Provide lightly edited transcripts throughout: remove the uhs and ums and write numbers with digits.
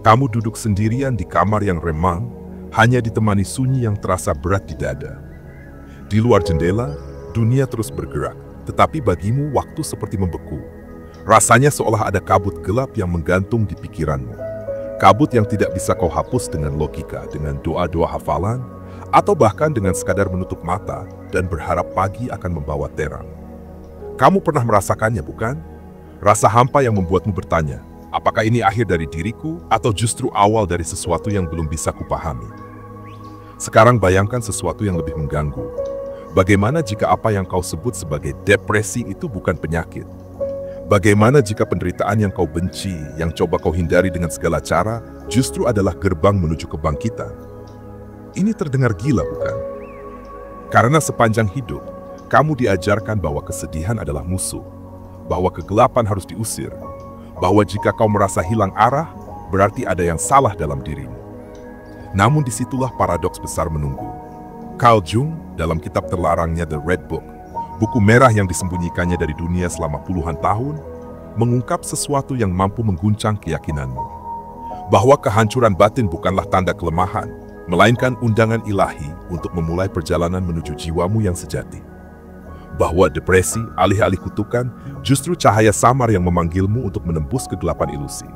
Kamu duduk sendirian di kamar yang remang, hanya ditemani sunyi yang terasa berat di dada. Di luar jendela, dunia terus bergerak, tetapi bagimu waktu seperti membeku. Rasanya seolah ada kabut gelap yang menggantung di pikiranmu. Kabut yang tidak bisa kau hapus dengan logika, dengan doa-doa hafalan, atau bahkan dengan sekadar menutup mata dan berharap pagi akan membawa terang. Kamu pernah merasakannya, bukan? Rasa hampa yang membuatmu bertanya, apakah ini akhir dari diriku atau justru awal dari sesuatu yang belum bisa kupahami? Sekarang bayangkan sesuatu yang lebih mengganggu. Bagaimana jika apa yang kau sebut sebagai depresi itu bukan penyakit? Bagaimana jika penderitaan yang kau benci, yang coba kau hindari dengan segala cara, justru adalah gerbang menuju kebangkitan? Ini terdengar gila, bukan? Karena sepanjang hidup, kamu diajarkan bahwa kesedihan adalah musuh, bahwa kegelapan harus diusir, bahwa jika kau merasa hilang arah, berarti ada yang salah dalam dirimu. Namun disitulah paradoks besar menunggu. Carl Jung, dalam kitab terlarangnya The Red Book, buku merah yang disembunyikannya dari dunia selama puluhan tahun, mengungkap sesuatu yang mampu mengguncang keyakinanmu. Bahwa kehancuran batin bukanlah tanda kelemahan, melainkan undangan ilahi untuk memulai perjalanan menuju jiwamu yang sejati. Bahwa depresi, alih-alih kutukan, justru cahaya samar yang memanggilmu untuk menembus kegelapan ilusi.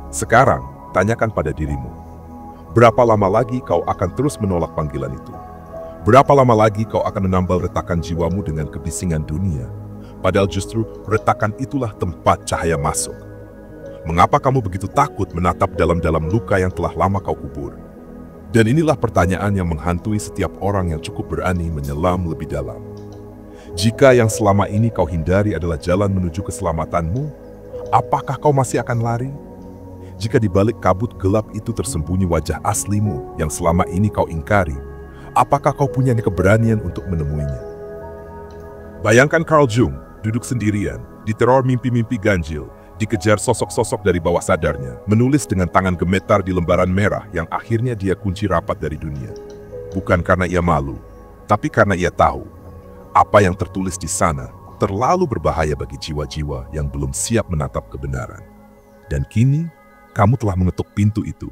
Sekarang, tanyakan pada dirimu, berapa lama lagi kau akan terus menolak panggilan itu? Berapa lama lagi kau akan menambal retakan jiwamu dengan kebisingan dunia? Padahal justru retakan itulah tempat cahaya masuk. Mengapa kamu begitu takut menatap dalam-dalam luka yang telah lama kau kubur? Dan inilah pertanyaan yang menghantui setiap orang yang cukup berani menyelam lebih dalam. Jika yang selama ini kau hindari adalah jalan menuju keselamatanmu, apakah kau masih akan lari? Jika di balik kabut gelap itu tersembunyi wajah aslimu yang selama ini kau ingkari, apakah kau punya keberanian untuk menemuinya? Bayangkan Carl Jung duduk sendirian, diteror mimpi-mimpi ganjil, dikejar sosok-sosok dari bawah sadarnya, menulis dengan tangan gemetar di lembaran merah yang akhirnya dia kunci rapat dari dunia. Bukan karena ia malu, tapi karena ia tahu apa yang tertulis di sana terlalu berbahaya bagi jiwa-jiwa yang belum siap menatap kebenaran. Dan kini, kamu telah mengetuk pintu itu.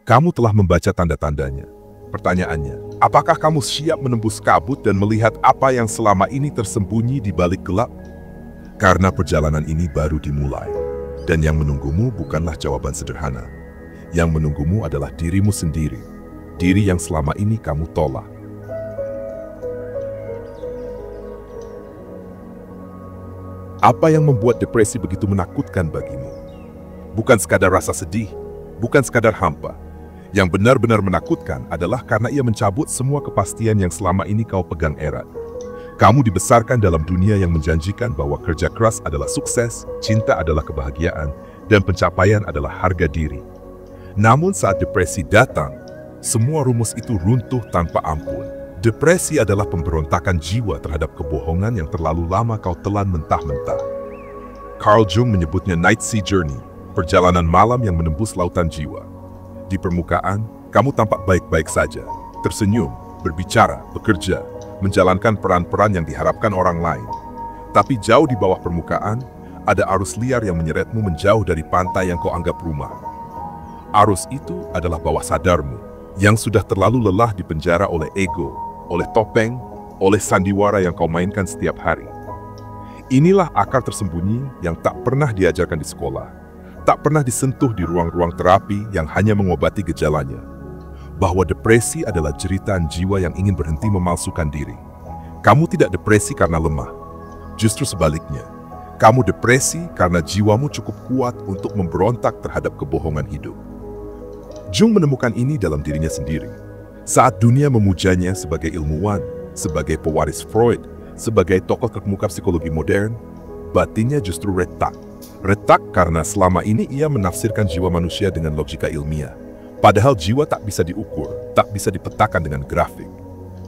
Kamu telah membaca tanda-tandanya. Pertanyaannya, apakah kamu siap menembus kabut dan melihat apa yang selama ini tersembunyi di balik gelap? Karena perjalanan ini baru dimulai. Dan yang menunggumu bukanlah jawaban sederhana. Yang menunggumu adalah dirimu sendiri. Diri yang selama ini kamu tolak. Apa yang membuat depresi begitu menakutkan bagimu? Bukan sekadar rasa sedih, bukan sekadar hampa. Yang benar-benar menakutkan adalah karena ia mencabut semua kepastian yang selama ini kau pegang erat. Kamu dibesarkan dalam dunia yang menjanjikan bahwa kerja keras adalah sukses, cinta adalah kebahagiaan, dan pencapaian adalah harga diri. Namun saat depresi datang, semua rumus itu runtuh tanpa ampun. Depresi adalah pemberontakan jiwa terhadap kebohongan yang terlalu lama kau telan mentah-mentah. Carl Jung menyebutnya Night Sea Journey, perjalanan malam yang menembus lautan jiwa. Di permukaan, kamu tampak baik-baik saja, tersenyum, berbicara, bekerja, menjalankan peran-peran yang diharapkan orang lain. Tapi jauh di bawah permukaan, ada arus liar yang menyeretmu menjauh dari pantai yang kau anggap rumah. Arus itu adalah bawah sadarmu, yang sudah terlalu lelah dipenjara oleh ego, oleh topeng, oleh sandiwara yang kau mainkan setiap hari. Inilah akar tersembunyi yang tak pernah diajarkan di sekolah. Tak pernah disentuh di ruang-ruang terapi yang hanya mengobati gejalanya. Bahwa depresi adalah jeritan jiwa yang ingin berhenti memalsukan diri. Kamu tidak depresi karena lemah. Justru sebaliknya, kamu depresi karena jiwamu cukup kuat untuk memberontak terhadap kebohongan hidup. Jung menemukan ini dalam dirinya sendiri. Saat dunia memujanya sebagai ilmuwan, sebagai pewaris Freud, sebagai tokoh terkemuka psikologi modern, batinnya justru retak. Retak karena selama ini ia menafsirkan jiwa manusia dengan logika ilmiah. Padahal jiwa tak bisa diukur, tak bisa dipetakan dengan grafik.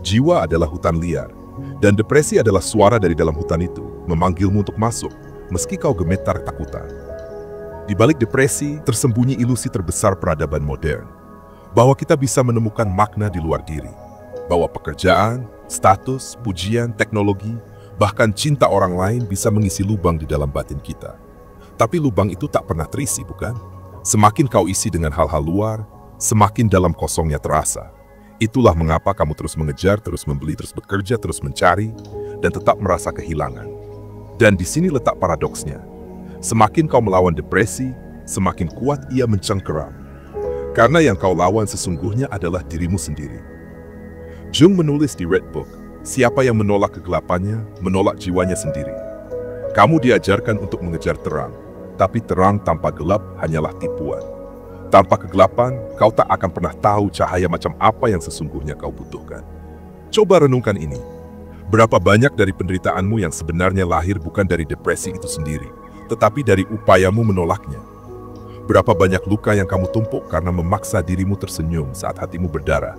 Jiwa adalah hutan liar, dan depresi adalah suara dari dalam hutan itu, memanggilmu untuk masuk, meski kau gemetar ketakutan. Di balik depresi, tersembunyi ilusi terbesar peradaban modern. Bahwa kita bisa menemukan makna di luar diri. Bahwa pekerjaan, status, pujian, teknologi, bahkan cinta orang lain bisa mengisi lubang di dalam batin kita. Tapi lubang itu tak pernah terisi, bukan? Semakin kau isi dengan hal-hal luar, semakin dalam kosongnya terasa. Itulah mengapa kamu terus mengejar, terus membeli, terus bekerja, terus mencari, dan tetap merasa kehilangan. Dan di sini letak paradoksnya. Semakin kau melawan depresi, semakin kuat ia mencengkeram. Karena yang kau lawan sesungguhnya adalah dirimu sendiri. Jung menulis di Red Book, siapa yang menolak kegelapannya, menolak jiwanya sendiri. Kamu diajarkan untuk mengejar terang, tapi terang tanpa gelap hanyalah tipuan. Tanpa kegelapan, kau tak akan pernah tahu cahaya macam apa yang sesungguhnya kau butuhkan. Coba renungkan ini. Berapa banyak dari penderitaanmu yang sebenarnya lahir bukan dari depresi itu sendiri, tetapi dari upayamu menolaknya. Berapa banyak luka yang kamu tumpuk karena memaksa dirimu tersenyum saat hatimu berdarah.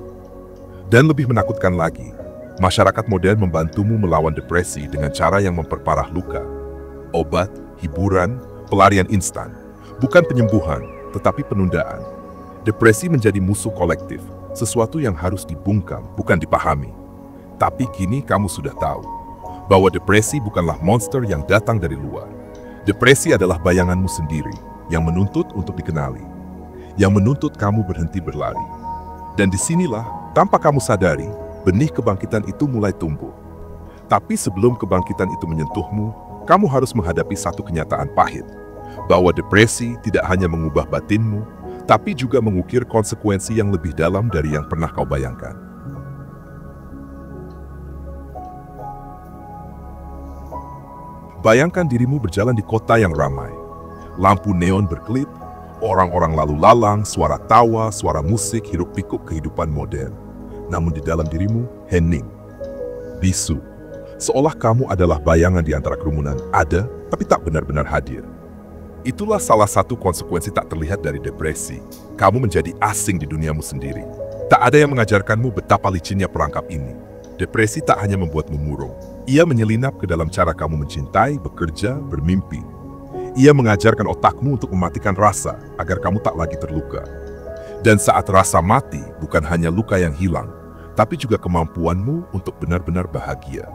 Dan lebih menakutkan lagi, masyarakat modern membantumu melawan depresi dengan cara yang memperparah luka. Obat, hiburan, pelarian instan, bukan penyembuhan, tetapi penundaan. Depresi menjadi musuh kolektif, sesuatu yang harus dibungkam, bukan dipahami. Tapi kini kamu sudah tahu bahwa depresi bukanlah monster yang datang dari luar. Depresi adalah bayanganmu sendiri yang menuntut untuk dikenali, yang menuntut kamu berhenti berlari. Dan disinilah, tanpa kamu sadari, benih kebangkitan itu mulai tumbuh. Tapi sebelum kebangkitan itu menyentuhmu, kamu harus menghadapi satu kenyataan pahit, bahwa depresi tidak hanya mengubah batinmu, tapi juga mengukir konsekuensi yang lebih dalam dari yang pernah kau bayangkan. Bayangkan dirimu berjalan di kota yang ramai. Lampu neon berkelip, orang-orang lalu lalang, suara tawa, suara musik, hiruk-pikuk kehidupan modern. Namun di dalam dirimu, hening, bisu. Seolah kamu adalah bayangan di antara kerumunan, ada, tapi tak benar-benar hadir. Itulah salah satu konsekuensi tak terlihat dari depresi. Kamu menjadi asing di duniamu sendiri. Tak ada yang mengajarkanmu betapa licinnya perangkap ini. Depresi tak hanya membuatmu murung. Ia menyelinap ke dalam cara kamu mencintai, bekerja, bermimpi. Ia mengajarkan otakmu untuk mematikan rasa agar kamu tak lagi terluka. Dan saat rasa mati, bukan hanya luka yang hilang, tapi juga kemampuanmu untuk benar-benar bahagia.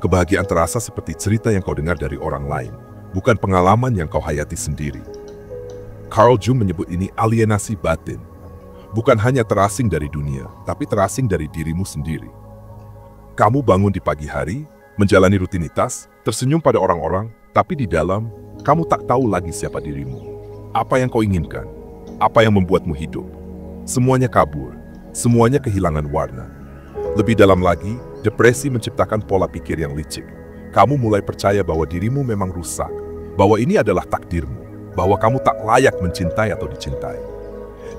Kebahagiaan terasa seperti cerita yang kau dengar dari orang lain, bukan pengalaman yang kau hayati sendiri. Carl Jung menyebut ini alienasi batin. Bukan hanya terasing dari dunia, tapi terasing dari dirimu sendiri. Kamu bangun di pagi hari, menjalani rutinitas, tersenyum pada orang-orang, tapi di dalam, kamu tak tahu lagi siapa dirimu. Apa yang kau inginkan? Apa yang membuatmu hidup? Semuanya kabur, semuanya kehilangan warna. Lebih dalam lagi, depresi menciptakan pola pikir yang licik. Kamu mulai percaya bahwa dirimu memang rusak, bahwa ini adalah takdirmu, bahwa kamu tak layak mencintai atau dicintai.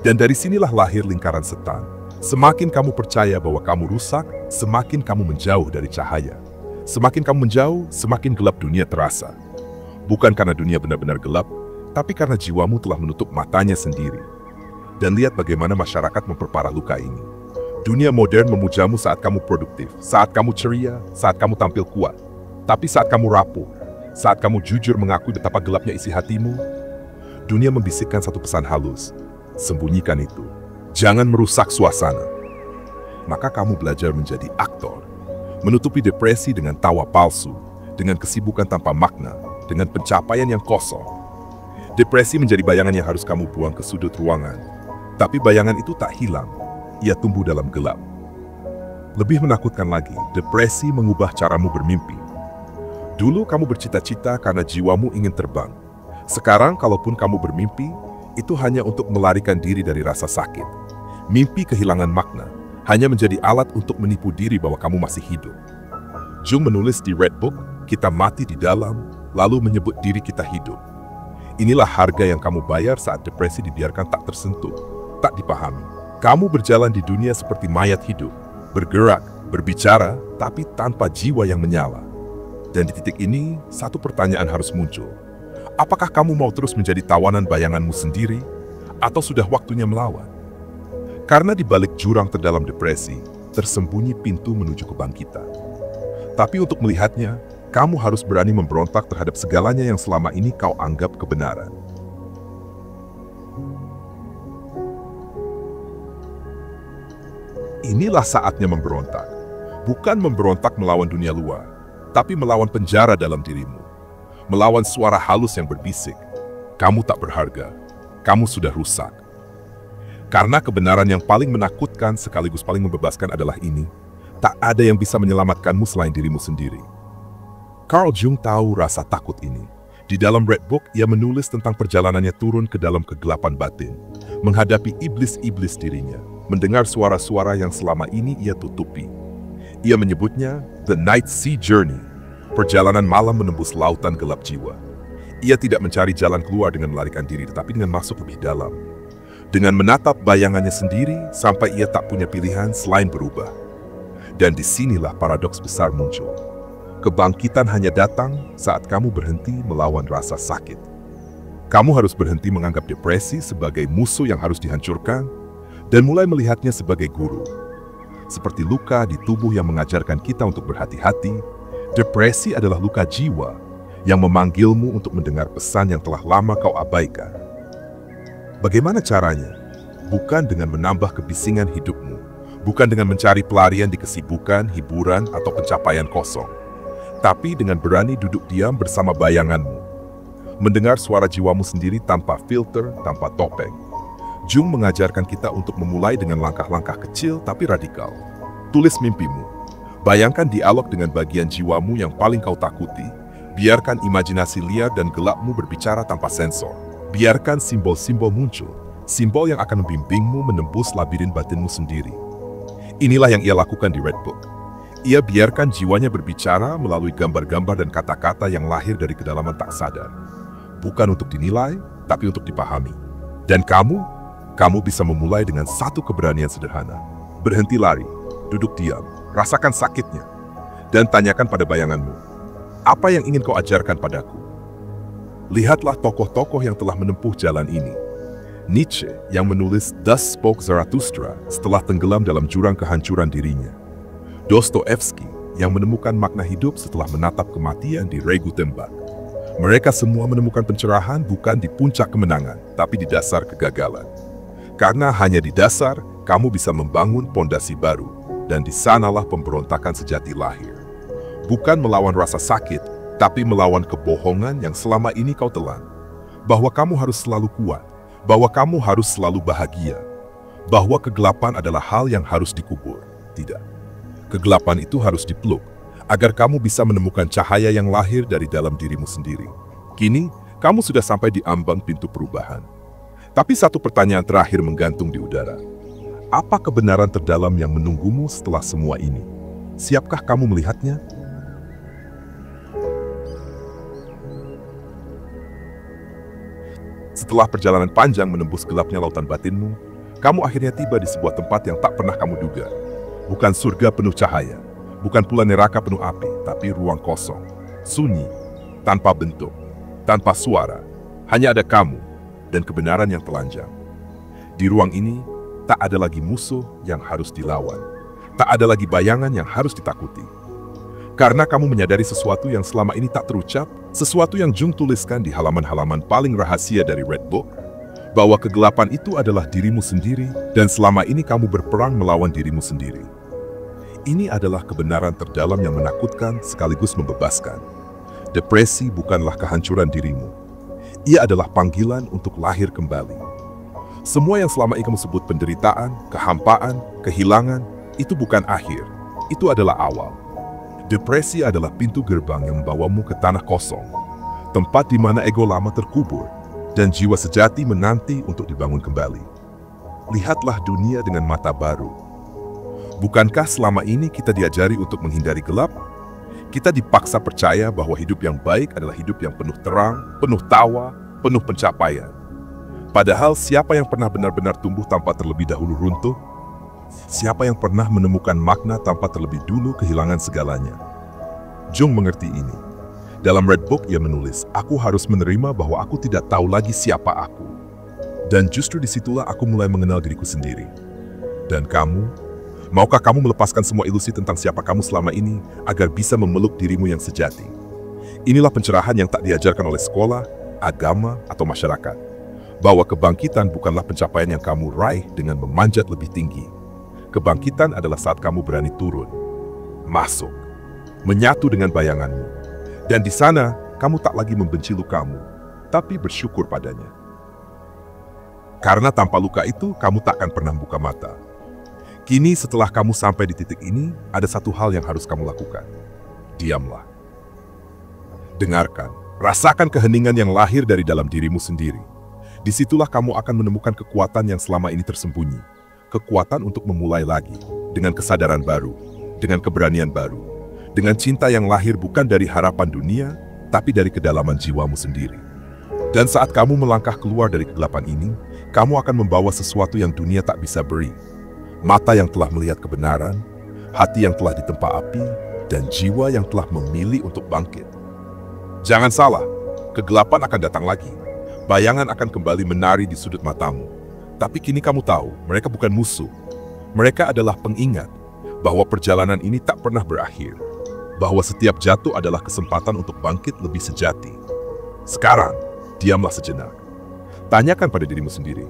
Dan dari sinilah lahir lingkaran setan. Semakin kamu percaya bahwa kamu rusak, semakin kamu menjauh dari cahaya. Semakin kamu menjauh, semakin gelap dunia terasa. Bukan karena dunia benar-benar gelap, tapi karena jiwamu telah menutup matanya sendiri. Dan lihat bagaimana masyarakat memperparah luka ini. Dunia modern memujamu saat kamu produktif, saat kamu ceria, saat kamu tampil kuat. Tapi saat kamu rapuh, saat kamu jujur mengakui betapa gelapnya isi hatimu, dunia membisikkan satu pesan halus. Sembunyikan itu. Jangan merusak suasana. Maka kamu belajar menjadi aktor. Menutupi depresi dengan tawa palsu, dengan kesibukan tanpa makna, dengan pencapaian yang kosong. Depresi menjadi bayangan yang harus kamu buang ke sudut ruangan. Tapi bayangan itu tak hilang. Ia tumbuh dalam gelap. Lebih menakutkan lagi, depresi mengubah caramu bermimpi. Dulu kamu bercita-cita karena jiwamu ingin terbang. Sekarang, kalaupun kamu bermimpi, itu hanya untuk melarikan diri dari rasa sakit. Mimpi kehilangan makna, hanya menjadi alat untuk menipu diri bahwa kamu masih hidup. Jung menulis di Red Book, kita mati di dalam, lalu menyebut diri kita hidup. Inilah harga yang kamu bayar saat depresi dibiarkan tak tersentuh, tak dipahami. Kamu berjalan di dunia seperti mayat hidup, bergerak, berbicara, tapi tanpa jiwa yang menyala. Dan di titik ini, satu pertanyaan harus muncul. Apakah kamu mau terus menjadi tawanan bayanganmu sendiri, atau sudah waktunya melawan? Karena di balik jurang terdalam depresi, tersembunyi pintu menuju kebangkitan. Tapi untuk melihatnya, kamu harus berani memberontak terhadap segalanya yang selama ini kau anggap kebenaran. Inilah saatnya memberontak. Bukan memberontak melawan dunia luar, tapi melawan penjara dalam dirimu. Melawan suara halus yang berbisik. Kamu tak berharga. kamu sudah rusak. Karena kebenaran yang paling menakutkan sekaligus paling membebaskan adalah ini, tak ada yang bisa menyelamatkanmu selain dirimu sendiri. Carl Jung tahu rasa takut ini. Di dalam Red Book, ia menulis tentang perjalanannya turun ke dalam kegelapan batin, menghadapi iblis-iblis dirinya, mendengar suara-suara yang selama ini ia tutupi. Ia menyebutnya The Night Sea Journey, perjalanan malam menembus lautan gelap jiwa. Ia tidak mencari jalan keluar dengan melarikan diri, tetapi dengan masuk lebih dalam. Dengan menatap bayangannya sendiri sampai ia tak punya pilihan selain berubah. Dan disinilah paradoks besar muncul. Kebangkitan hanya datang saat kamu berhenti melawan rasa sakit. Kamu harus berhenti menganggap depresi sebagai musuh yang harus dihancurkan dan mulai melihatnya sebagai guru. Seperti luka di tubuh yang mengajarkan kita untuk berhati-hati, depresi adalah luka jiwa yang memanggilmu untuk mendengar pesan yang telah lama kau abaikan. Bagaimana caranya? Bukan dengan menambah kebisingan hidupmu, bukan dengan mencari pelarian di kesibukan, hiburan, atau pencapaian kosong, tapi dengan berani duduk diam bersama bayanganmu, mendengar suara jiwamu sendiri tanpa filter, tanpa topeng. Jung mengajarkan kita untuk memulai dengan langkah-langkah kecil tapi radikal. Tulis mimpimu, bayangkan dialog dengan bagian jiwamu yang paling kau takuti, biarkan imajinasi liar dan gelapmu berbicara tanpa sensor. Biarkan simbol-simbol muncul, simbol yang akan membimbingmu menembus labirin batinmu sendiri. Inilah yang ia lakukan di Red Book. Ia biarkan jiwanya berbicara melalui gambar-gambar dan kata-kata yang lahir dari kedalaman tak sadar. Bukan untuk dinilai, tapi untuk dipahami. Dan kamu bisa memulai dengan satu keberanian sederhana. Berhenti lari, duduk diam, rasakan sakitnya, dan tanyakan pada bayanganmu, apa yang ingin kau ajarkan padaku? Lihatlah tokoh-tokoh yang telah menempuh jalan ini. Nietzsche yang menulis Thus Spoke Zarathustra setelah tenggelam dalam jurang kehancuran dirinya. Dostoevsky yang menemukan makna hidup setelah menatap kematian di regu tembak. Mereka semua menemukan pencerahan bukan di puncak kemenangan, tapi di dasar kegagalan. Karena hanya di dasar, kamu bisa membangun pondasi baru, dan di sanalah pemberontakan sejati lahir. Bukan melawan rasa sakit, tapi melawan kebohongan yang selama ini kau telan. Bahwa kamu harus selalu kuat, bahwa kamu harus selalu bahagia, bahwa kegelapan adalah hal yang harus dikubur. Tidak. Kegelapan itu harus dipeluk, agar kamu bisa menemukan cahaya yang lahir dari dalam dirimu sendiri. Kini, kamu sudah sampai di ambang pintu perubahan. Tapi satu pertanyaan terakhir menggantung di udara. Apa kebenaran terdalam yang menunggumu setelah semua ini? Siapkah kamu melihatnya? Setelah perjalanan panjang menembus gelapnya lautan batinmu, kamu akhirnya tiba di sebuah tempat yang tak pernah kamu duga. Bukan surga penuh cahaya, bukan pula neraka penuh api, tapi ruang kosong, sunyi, tanpa bentuk, tanpa suara. Hanya ada kamu dan kebenaran yang telanjang. Di ruang ini, tak ada lagi musuh yang harus dilawan. Tak ada lagi bayangan yang harus ditakuti. Karena kamu menyadari sesuatu yang selama ini tak terucap, sesuatu yang Jung tuliskan di halaman-halaman paling rahasia dari Red Book, bahwa kegelapan itu adalah dirimu sendiri dan selama ini kamu berperang melawan dirimu sendiri. Ini adalah kebenaran terdalam yang menakutkan sekaligus membebaskan. Depresi bukanlah kehancuran dirimu. Ia adalah panggilan untuk lahir kembali. Semua yang selama ini kamu sebut penderitaan, kehampaan, kehilangan, itu bukan akhir. Itu adalah awal. Depresi adalah pintu gerbang yang membawamu ke tanah kosong, tempat di mana ego lama terkubur, dan jiwa sejati menanti untuk dibangun kembali. Lihatlah dunia dengan mata baru. Bukankah selama ini kita diajari untuk menghindari gelap? Kita dipaksa percaya bahwa hidup yang baik adalah hidup yang penuh terang, penuh tawa, penuh pencapaian. Padahal siapa yang pernah benar-benar tumbuh tanpa terlebih dahulu runtuh? Siapa yang pernah menemukan makna tanpa terlebih dulu kehilangan segalanya? Jung mengerti ini. Dalam Red Book ia menulis, aku harus menerima bahwa aku tidak tahu lagi siapa aku. Dan justru disitulah aku mulai mengenal diriku sendiri. Dan kamu, maukah kamu melepaskan semua ilusi tentang siapa kamu selama ini agar bisa memeluk dirimu yang sejati? Inilah pencerahan yang tak diajarkan oleh sekolah, agama, atau masyarakat. Bahwa kebangkitan bukanlah pencapaian yang kamu raih dengan memanjat lebih tinggi. Kebangkitan adalah saat kamu berani turun, masuk, menyatu dengan bayanganmu. Dan di sana, kamu tak lagi membenci lukamu, tapi bersyukur padanya. Karena tanpa luka itu, kamu takkan pernah buka mata. Kini setelah kamu sampai di titik ini, ada satu hal yang harus kamu lakukan. Diamlah. Dengarkan, rasakan keheningan yang lahir dari dalam dirimu sendiri. Disitulah kamu akan menemukan kekuatan yang selama ini tersembunyi. Kekuatan untuk memulai lagi, dengan kesadaran baru, dengan keberanian baru, dengan cinta yang lahir bukan dari harapan dunia, tapi dari kedalaman jiwamu sendiri. Dan saat kamu melangkah keluar dari kegelapan ini, kamu akan membawa sesuatu yang dunia tak bisa beri. Mata yang telah melihat kebenaran, hati yang telah ditempa api, dan jiwa yang telah memilih untuk bangkit. Jangan salah, kegelapan akan datang lagi. Bayangan akan kembali menari di sudut matamu. Tapi kini kamu tahu, mereka bukan musuh. Mereka adalah pengingat bahwa perjalanan ini tak pernah berakhir. Bahwa setiap jatuh adalah kesempatan untuk bangkit lebih sejati. Sekarang, diamlah sejenak. Tanyakan pada dirimu sendiri,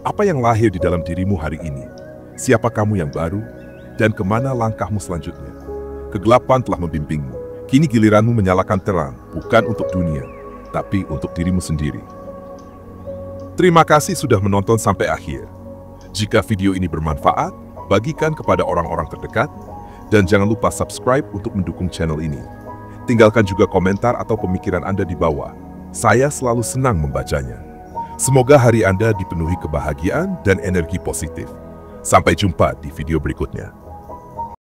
apa yang lahir di dalam dirimu hari ini? Siapa kamu yang baru? Dan kemana langkahmu selanjutnya? Kegelapan telah membimbingmu. Kini giliranmu menyalakan terang, bukan untuk dunia, tapi untuk dirimu sendiri. Terima kasih sudah menonton sampai akhir. Jika video ini bermanfaat, bagikan kepada orang-orang terdekat, dan jangan lupa subscribe untuk mendukung channel ini. Tinggalkan juga komentar atau pemikiran Anda di bawah. Saya selalu senang membacanya. Semoga hari Anda dipenuhi kebahagiaan dan energi positif. Sampai jumpa di video berikutnya.